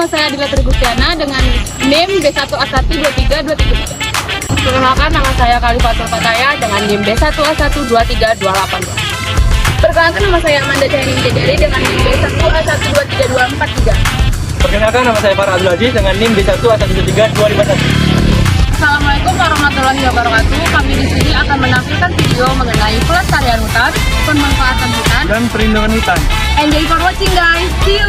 saya Adila Trigustiana dengan NIM B1A12323. Perkenalkan, nama saya Khalifatul Fataya dengan NIM B1A12328. Perkenalkan, nama saya Amanda Cahyaning Jajari dengan NIM B1A1232243. Perkenalkan, nama saya Farah Abdul Aziz dengan NIM B1A13251. Assalamualaikum warahmatullahi wabarakatuh. Kami di sini akan menampilkan video mengenai pelestarian hutan, pemanfaatan hutan, Dan perlindungan hutan. Enjoy for watching guys. See you.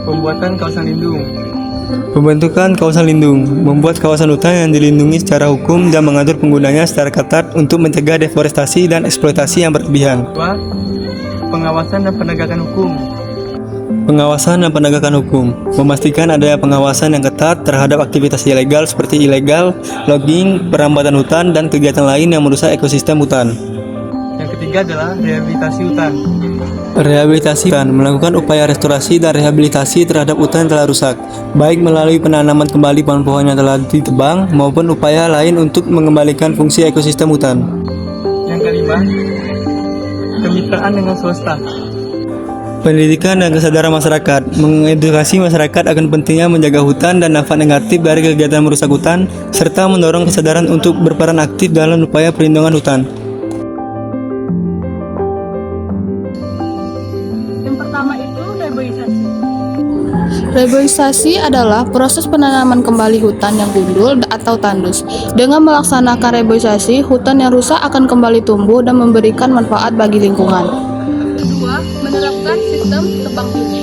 Pembuatan kawasan lindung. Pembentukan kawasan lindung membuat kawasan hutan yang dilindungi secara hukum dan mengatur penggunanya secara ketat untuk mencegah deforestasi dan eksploitasi yang berlebihan. 2. Pengawasan dan penegakan hukum. Pengawasan dan penegakan hukum memastikan adanya pengawasan yang ketat terhadap aktivitas ilegal seperti ilegal logging, perambatan hutan, dan kegiatan lain yang merusak ekosistem hutan. Yang ketiga adalah rehabilitasi hutan. Rehabilitasi hutan melakukan upaya restorasi dan rehabilitasi terhadap hutan yang telah rusak, baik melalui penanaman kembali pohon-pohon yang telah ditebang maupun upaya lain untuk mengembalikan fungsi ekosistem hutan. Yang kelima, kemitraan dengan swasta. Pendidikan dan kesadaran masyarakat mengedukasi masyarakat akan pentingnya menjaga hutan dan dampak negatif dari kegiatan merusak hutan, serta mendorong kesadaran untuk berperan aktif dalam upaya perlindungan hutan. Reboisasi adalah proses penanaman kembali hutan yang gundul atau tandus. Dengan melaksanakan reboisasi, hutan yang rusak akan kembali tumbuh dan memberikan manfaat bagi lingkungan. Kedua, menerapkan sistem tebang pilih.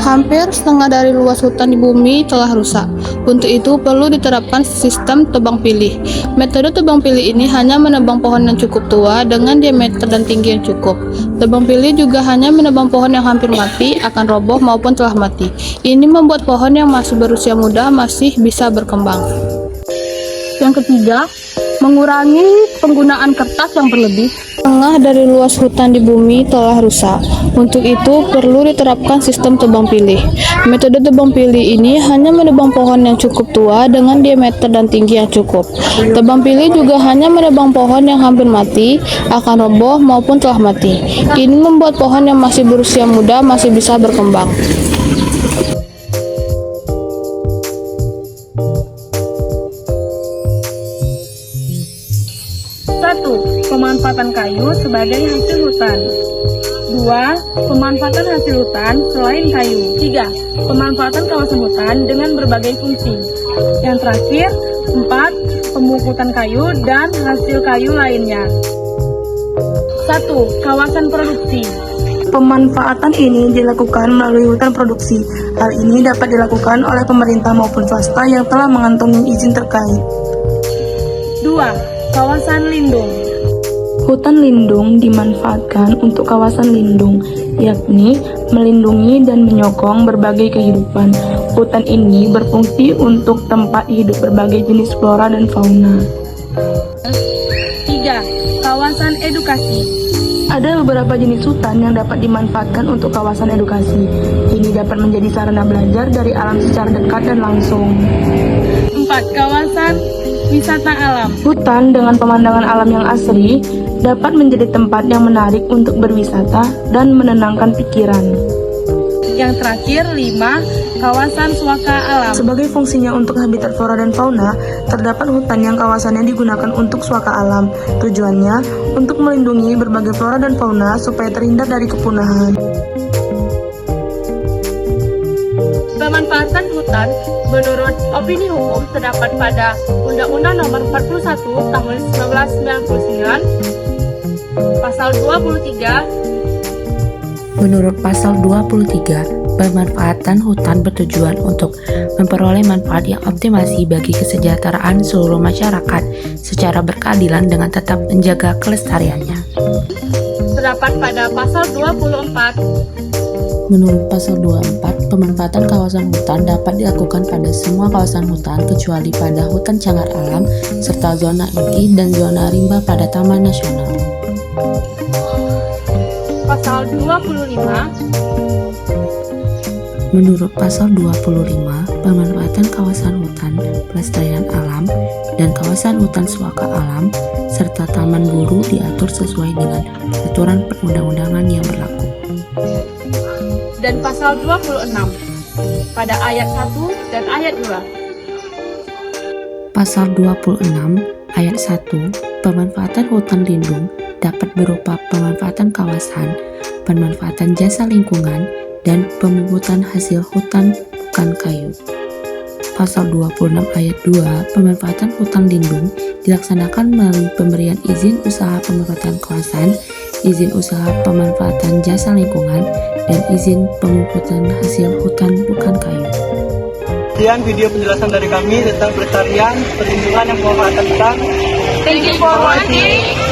Hampir setengah dari luas hutan di bumi telah rusak. Untuk itu perlu diterapkan sistem tebang pilih. Metode tebang pilih ini hanya menebang pohon yang cukup tua dengan diameter dan tinggi yang cukup. Tebang pilih juga hanya menebang pohon yang hampir mati, akan roboh maupun telah mati. Ini membuat pohon yang masih berusia muda masih bisa berkembang. Yang ketiga, mengurangi penggunaan kertas yang berlebih. Setengah dari luas hutan di bumi telah rusak. Untuk itu perlu diterapkan sistem tebang pilih. Metode tebang pilih ini hanya menebang pohon yang cukup tua dengan diameter dan tinggi yang cukup. Tebang pilih juga hanya menebang pohon yang hampir mati, akan roboh maupun telah mati. Ini membuat pohon yang masih berusia muda masih bisa berkembang. Pemanfaatan kayu sebagai hasil hutan. 2. Pemanfaatan hasil hutan selain kayu. 3. Pemanfaatan kawasan hutan dengan berbagai fungsi. Yang terakhir, 4. Pemupukan kayu dan hasil kayu lainnya. 1. Kawasan produksi. Pemanfaatan ini dilakukan melalui hutan produksi. Hal ini dapat dilakukan oleh pemerintah maupun swasta yang telah mengantongi izin terkait. 2. Kawasan lindung. Hutan lindung dimanfaatkan untuk kawasan lindung, yakni melindungi dan menyokong berbagai kehidupan. Hutan ini berfungsi untuk tempat hidup berbagai jenis flora dan fauna. 3. Kawasan edukasi. Ada beberapa jenis hutan yang dapat dimanfaatkan untuk kawasan edukasi. Ini dapat menjadi sarana belajar dari alam secara dekat dan langsung. 4. Kawasan wisata alam. Hutan dengan pemandangan alam yang asri dapat menjadi tempat yang menarik untuk berwisata dan menenangkan pikiran. Yang terakhir, 5. Kawasan swaka alam. Sebagai fungsinya untuk habitat flora dan fauna, terdapat hutan yang kawasannya digunakan untuk swaka alam. Tujuannya untuk melindungi berbagai flora dan fauna supaya terhindar dari kepunahan. Pemanfaatan hutan menurut opini hukum terdapat pada Undang-Undang Nomor 41 Tahun 1999, Pasal 23. Menurut Pasal 23 Pemanfaatan hutan bertujuan untuk memperoleh manfaat yang optimasi bagi kesejahteraan seluruh masyarakat secara berkeadilan dengan tetap menjaga kelestariannya. Terdapat pada pasal 24. Menurut pasal 24, pemanfaatan kawasan hutan dapat dilakukan pada semua kawasan hutan kecuali pada hutan cagar alam serta zona inti dan zona rimba pada taman nasional. Pasal 25. Menurut pasal 25, pemanfaatan kawasan hutan pelestarian alam dan kawasan hutan suaka alam serta taman buru diatur sesuai dengan peraturan perundang-undangan yang berlaku. Dan pasal 26 pada ayat 1 dan ayat 2. Pasal 26 ayat 1, pemanfaatan hutan lindung dapat berupa pemanfaatan kawasan, pemanfaatan jasa lingkungan, dan pemungutan hasil hutan bukan kayu. Pasal 26 ayat 2, pemanfaatan hutan lindung dilaksanakan melalui pemberian izin usaha pemanfaatan kawasan, izin usaha pemanfaatan jasa lingkungan, dan izin pemungutan hasil hutan bukan kayu. Sekian video penjelasan dari kami tentang pelestarian, perlindungan, dan pemanfaatan hutan. Thank you for watching.